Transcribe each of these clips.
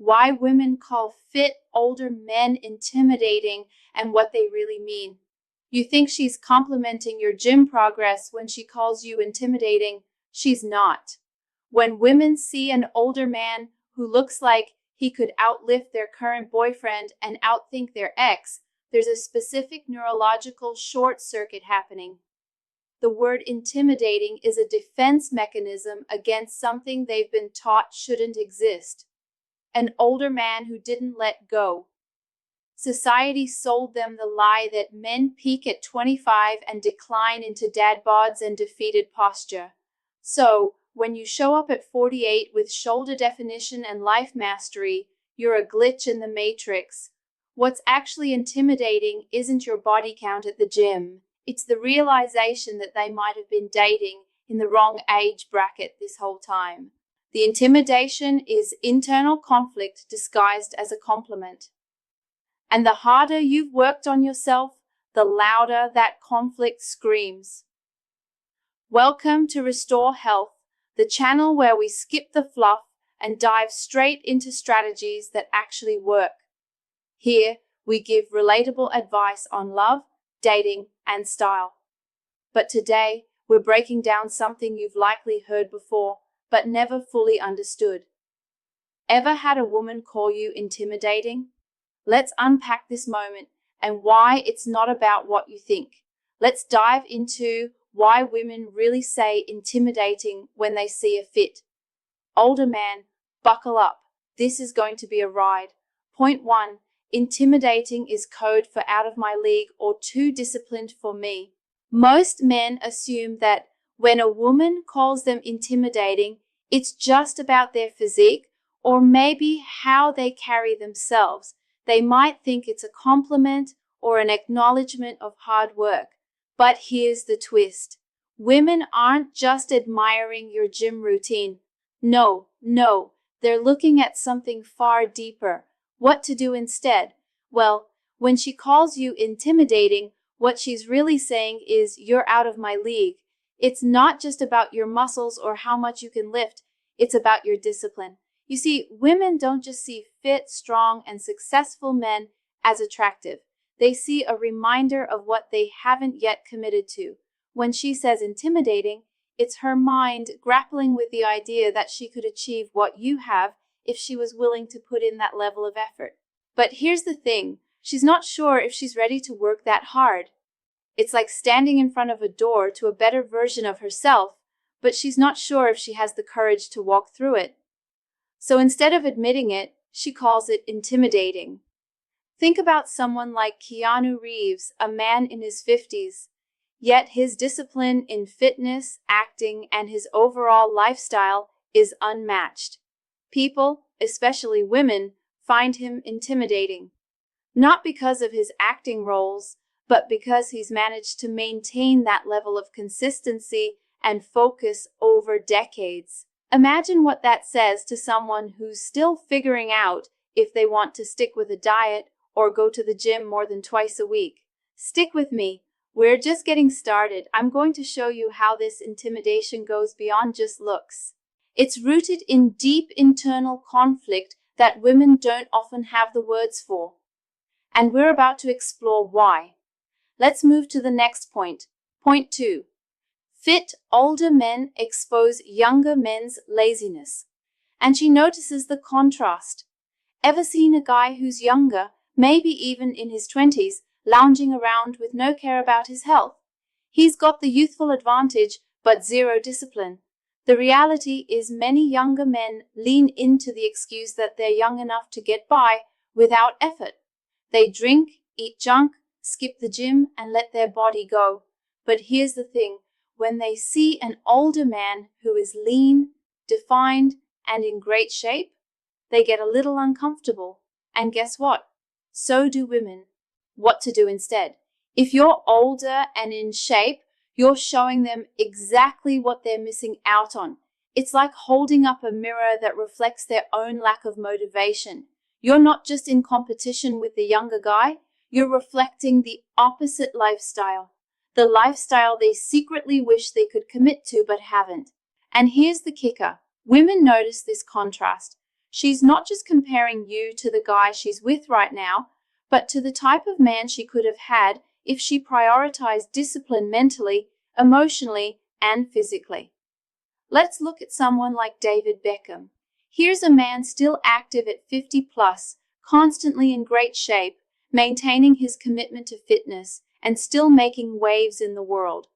why women call fit older men intimidating and what they really mean. You think she's complimenting your gym progress when she calls you intimidating. She's not. When women see an older man who looks like he could outlift their current boyfriend and outthink their ex, there's a specific neurological short circuit happening. The word intimidating is a defense mechanism against something they've been taught shouldn't exist. An older man who didn't let go. Society sold them the lie that men peak at 25 and decline into dad bods and defeated posture. So, when you show up at 48 with shoulder definition and life mastery, you're a glitch in the matrix. What's actually intimidating isn't your body count at the gym. It's the realization that they might have been dating in the wrong age bracket this whole time. The intimidation is internal conflict disguised as a compliment. And the harder you've worked on yourself, the louder that conflict screams. Welcome to Restore Health, the channel where we skip the fluff and dive straight into strategies that actually work. Here, we give relatable advice on love, dating, and style. But today, we're breaking down something you've likely heard before, but never fully understood. Ever had a woman call you intimidating? Let's unpack this moment and why it's not about what you think. Let's dive into why women really say intimidating when they see a fit. Older man, buckle up. This is going to be a ride. Point 1. Intimidating is code for out of my league or too disciplined for me. Most men assume that when a woman calls them intimidating, it's just about their physique or maybe how they carry themselves. They might think it's a compliment or an acknowledgement of hard work. But here's the twist. Women aren't just admiring your gym routine. No, they're looking at something far deeper. What to do instead? Well, when she calls you intimidating, what she's really saying is you're out of my league. It's not just about your muscles or how much you can lift. It's about your discipline. You see, women don't just see fit, strong, and successful men as attractive. They see a reminder of what they haven't yet committed to. When she says intimidating, it's her mind grappling with the idea that she could achieve what you have if she was willing to put in that level of effort. But here's the thing, she's not sure if she's ready to work that hard. It's like standing in front of a door to a better version of herself, but she's not sure if she has the courage to walk through it. So instead of admitting it, she calls it intimidating. Think about someone like Keanu Reeves, a man in his 50s, yet his discipline in fitness, acting, and his overall lifestyle is unmatched. People, especially women, find him intimidating. Not because of his acting roles, but because he's managed to maintain that level of consistency and focus over decades. Imagine what that says to someone who's still figuring out if they want to stick with a diet or go to the gym more than twice a week. Stick with me. We're just getting started. I'm going to show you how this intimidation goes beyond just looks. It's rooted in deep internal conflict that women don't often have the words for. And we're about to explore why. Let's move to the next point. Point 2. Fit older men expose younger men's laziness. And she notices the contrast. Ever seen a guy who's younger, maybe even in his 20s, lounging around with no care about his health? He's got the youthful advantage, but zero discipline. The reality is many younger men lean into the excuse that they're young enough to get by without effort. They drink, eat junk, skip the gym, and let their body go. But here's the thing. When they see an older man who is lean, defined, and in great shape, they get a little uncomfortable. And guess what? So do women. What to do instead? If you're older and in shape, you're showing them exactly what they're missing out on. It's like holding up a mirror that reflects their own lack of motivation. You're not just in competition with the younger guy, you're reflecting the opposite lifestyle. The lifestyle they secretly wish they could commit to but haven't. And here's the kicker. Women notice this contrast. She's not just comparing you to the guy she's with right now, but to the type of man she could have had if she prioritized discipline mentally, emotionally, and physically. Let's look at someone like David Beckham. Here's a man still active at 50 plus, constantly in great shape, maintaining his commitment to fitness, and still making waves in the world.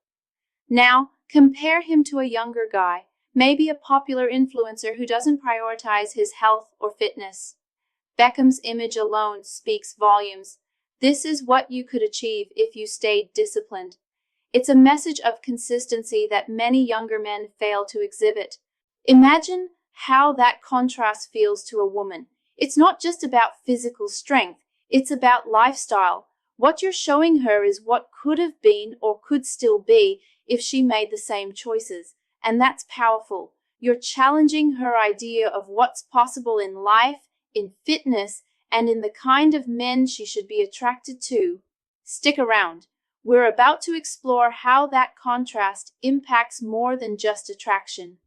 Now, compare him to a younger guy, maybe a popular influencer who doesn't prioritize his health or fitness. Beckham's image alone speaks volumes. This is what you could achieve if you stayed disciplined. It's a message of consistency that many younger men fail to exhibit. Imagine how that contrast feels to a woman. It's not just about physical strength, it's about lifestyle. What you're showing her is what could have been or could still be if she made the same choices. And that's powerful. You're challenging her idea of what's possible in life, in fitness, and in the kind of men she should be attracted to. Stick around. We're about to explore how that contrast impacts more than just attraction.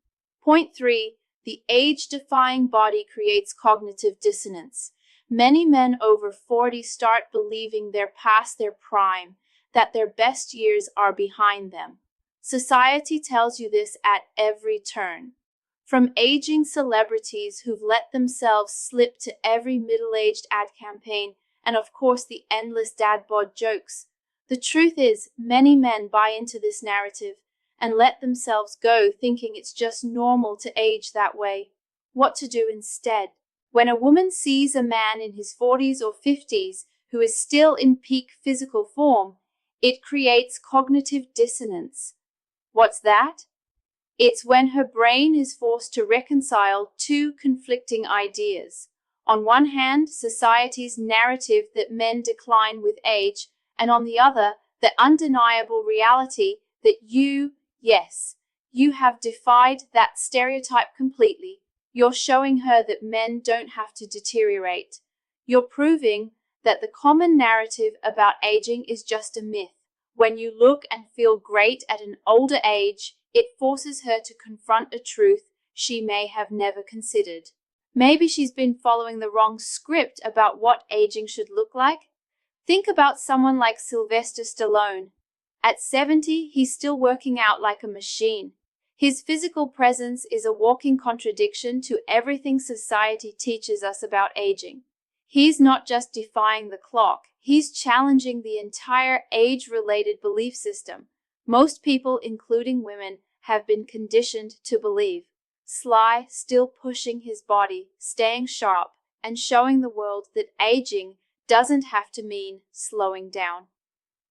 Point 3. The age-defying body creates cognitive dissonance. Many men over 40 start believing they're past their prime, that their best years are behind them. Society tells you this at every turn. From aging celebrities who've let themselves slip to every middle-aged ad campaign, and of course the endless dad bod jokes. The truth is, many men buy into this narrative and let themselves go thinking it's just normal to age that way. What to do instead? When a woman sees a man in his 40s or 50s who is still in peak physical form, it creates cognitive dissonance. What's that? It's when her brain is forced to reconcile two conflicting ideas. On one hand, society's narrative that men decline with age, and on the other, the undeniable reality that you have defied that stereotype completely. You're showing her that men don't have to deteriorate. You're proving that the common narrative about aging is just a myth. When you look and feel great at an older age, it forces her to confront a truth she may have never considered. Maybe she's been following the wrong script about what aging should look like. Think about someone like Sylvester Stallone. At 70, he's still working out like a machine. His physical presence is a walking contradiction to everything society teaches us about aging. He's not just defying the clock, he's challenging the entire age-related belief system. Most people, including women, have been conditioned to believe. Sly, still pushing his body, staying sharp, and showing the world that aging doesn't have to mean slowing down.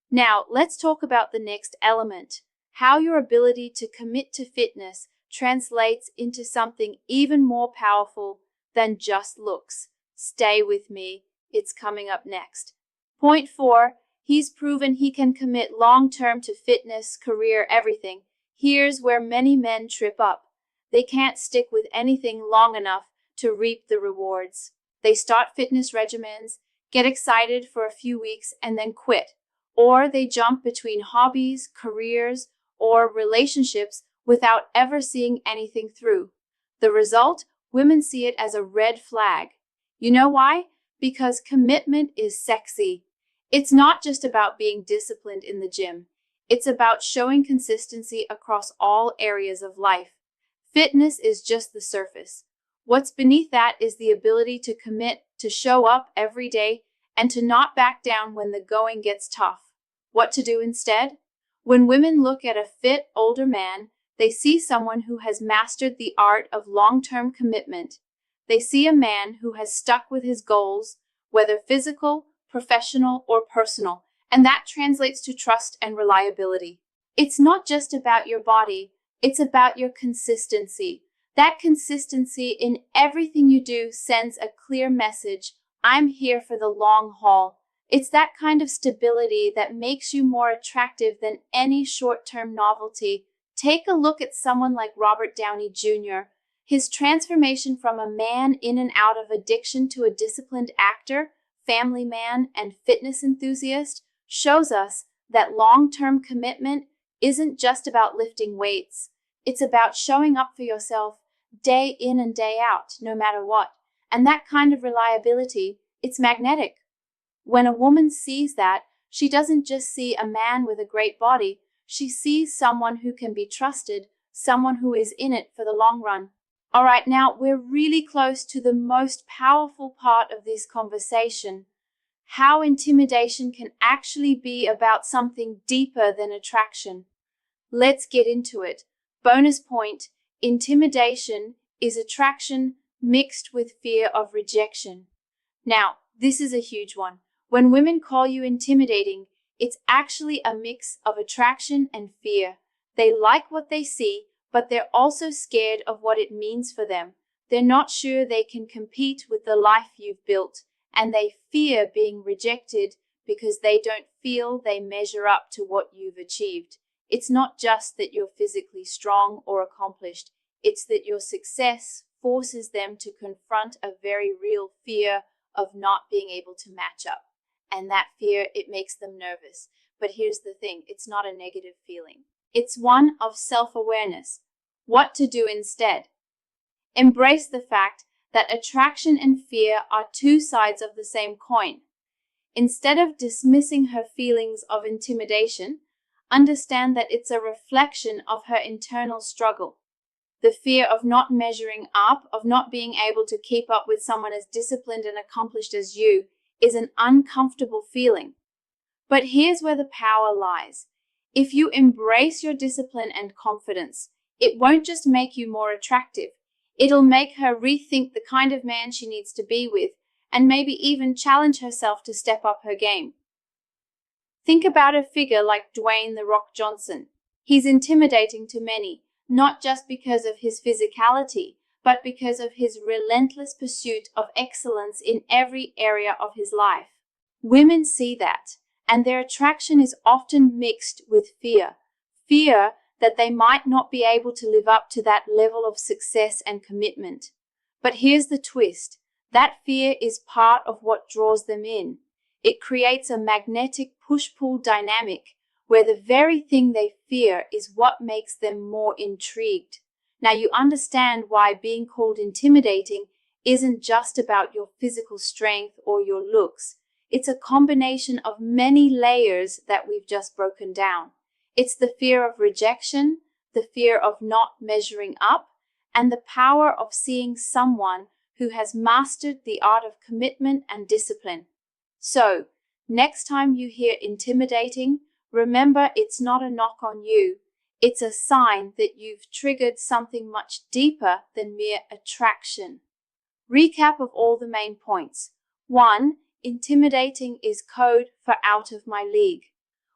Now, let's talk about the next element, how your ability to commit to fitness translates into something even more powerful than just looks. Stay with me, it's coming up next. Point 4, he's proven he can commit long-term to fitness, career, everything. Here's where many men trip up. They can't stick with anything long enough to reap the rewards. They start fitness regimens, get excited for a few weeks, and then quit. Or they jump between hobbies, careers, or relationships without ever seeing anything through. The result? Women see it as a red flag. You know why? Because commitment is sexy. It's not just about being disciplined in the gym. It's about showing consistency across all areas of life. Fitness is just the surface. What's beneath that is the ability to commit, to show up every day, and to not back down when the going gets tough. What to do instead? When women look at a fit, older man, they see someone who has mastered the art of long-term commitment. They see a man who has stuck with his goals, whether physical, professional, or personal, and that translates to trust and reliability. It's not just about your body, it's about your consistency. That consistency in everything you do sends a clear message. I'm here for the long haul. It's that kind of stability that makes you more attractive than any short-term novelty. Take a look at someone like Robert Downey Jr. His transformation from a man in and out of addiction to a disciplined actor, family man, and fitness enthusiast shows us that long-term commitment isn't just about lifting weights. It's about showing up for yourself day in and day out, no matter what. And that kind of reliability, it's magnetic. When a woman sees that, she doesn't just see a man with a great body, she sees someone who can be trusted, someone who is in it for the long run. All right, now we're really close to the most powerful part of this conversation, how intimidation can actually be about something deeper than attraction. Let's get into it. Bonus point, intimidation is attraction mixed with fear of rejection. Now, this is a huge one. When women call you intimidating, it's actually a mix of attraction and fear. They like what they see, but they're also scared of what it means for them. They're not sure they can compete with the life you've built, and they fear being rejected because they don't feel they measure up to what you've achieved. It's not just that you're physically strong or accomplished, it's that your success forces them to confront a very real fear of not being able to match up. And that fear, it makes them nervous. But here's the thing, it's not a negative feeling. It's one of self-awareness. What to do instead? Embrace the fact that attraction and fear are two sides of the same coin. Instead of dismissing her feelings of intimidation, understand that it's a reflection of her internal struggle. The fear of not measuring up, of not being able to keep up with someone as disciplined and accomplished as you, is an uncomfortable feeling. But here's where the power lies. If you embrace your discipline and confidence, it won't just make you more attractive. It'll make her rethink the kind of man she needs to be with, and maybe even challenge herself to step up her game. Think about a figure like Dwayne "The Rock" Johnson. He's intimidating to many, not just because of his physicality, but because of his relentless pursuit of excellence in every area of his life. Women see that, and their attraction is often mixed with fear. Fear that they might not be able to live up to that level of success and commitment. But here's the twist. That fear is part of what draws them in. It creates a magnetic push-pull dynamic where the very thing they fear is what makes them more intrigued. Now you understand why being called intimidating isn't just about your physical strength or your looks. It's a combination of many layers that we've just broken down. It's the fear of rejection, the fear of not measuring up, and the power of seeing someone who has mastered the art of commitment and discipline. So, next time you hear intimidating, remember it's not a knock on you. It's a sign that you've triggered something much deeper than mere attraction. Recap of all the main points. 1. Intimidating is code for out of my league.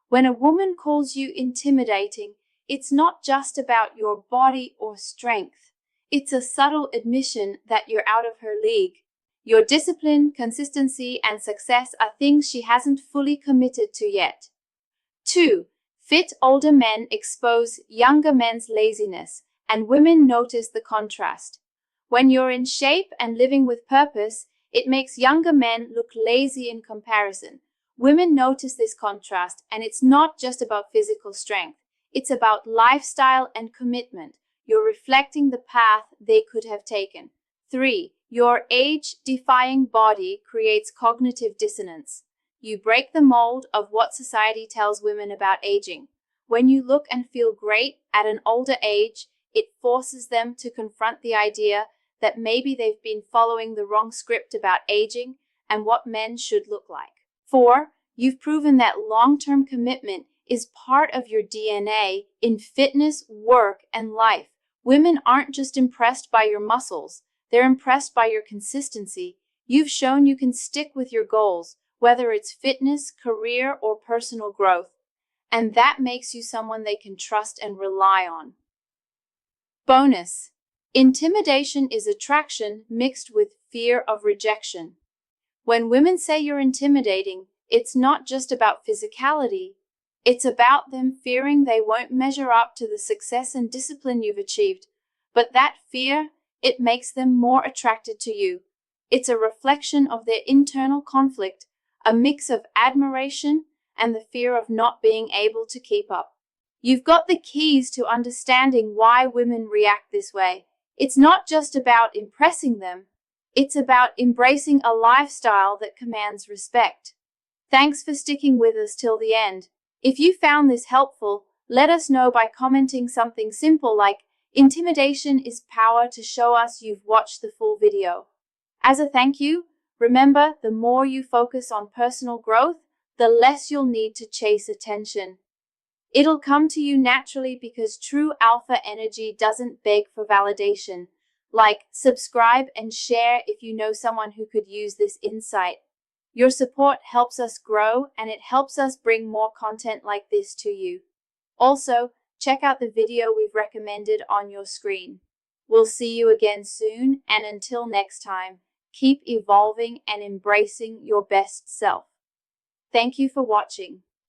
When a woman calls you intimidating, it's not just about your body or strength. It's a subtle admission that you're out of her league. Your discipline, consistency, and success are things she hasn't fully committed to yet. 2. Fit older men expose younger men's laziness, and women notice the contrast. When you're in shape and living with purpose, it makes younger men look lazy in comparison. Women notice this contrast, and it's not just about physical strength. It's about lifestyle and commitment. You're reflecting the path they could have taken. 3. Your age-defying body creates cognitive dissonance. You break the mold of what society tells women about aging. When you look and feel great at an older age, it forces them to confront the idea that maybe they've been following the wrong script about aging and what men should look like. 4. You've proven that long-term commitment is part of your DNA in fitness, work, and life. Women aren't just impressed by your muscles, they're impressed by your consistency. You've shown you can stick with your goals, whether it's fitness, career, or personal growth, and that makes you someone they can trust and rely on. Bonus: intimidation is attraction mixed with fear of rejection. When women say you're intimidating, it's not just about physicality. It's about them fearing they won't measure up to the success and discipline you've achieved. But that fear, it makes them more attracted to you. It's a reflection of their internal conflict, a mix of admiration and the fear of not being able to keep up. You've got the keys to understanding why women react this way. It's not just about impressing them, It's about embracing a lifestyle that commands respect. Thanks for sticking with us till the end. If you found this helpful, let us know by commenting something simple like, "Intimidation is power," to show us you've watched the full video. As a thank you, remember, the more you focus on personal growth, the less you'll need to chase attention. It'll come to you naturally because true alpha energy doesn't beg for validation. Like, subscribe, and share if you know someone who could use this insight. Your support helps us grow, and it helps us bring more content like this to you. Also, check out the video we've recommended on your screen. We'll see you again soon, and until next time, keep evolving and embracing your best self. Thank you for watching.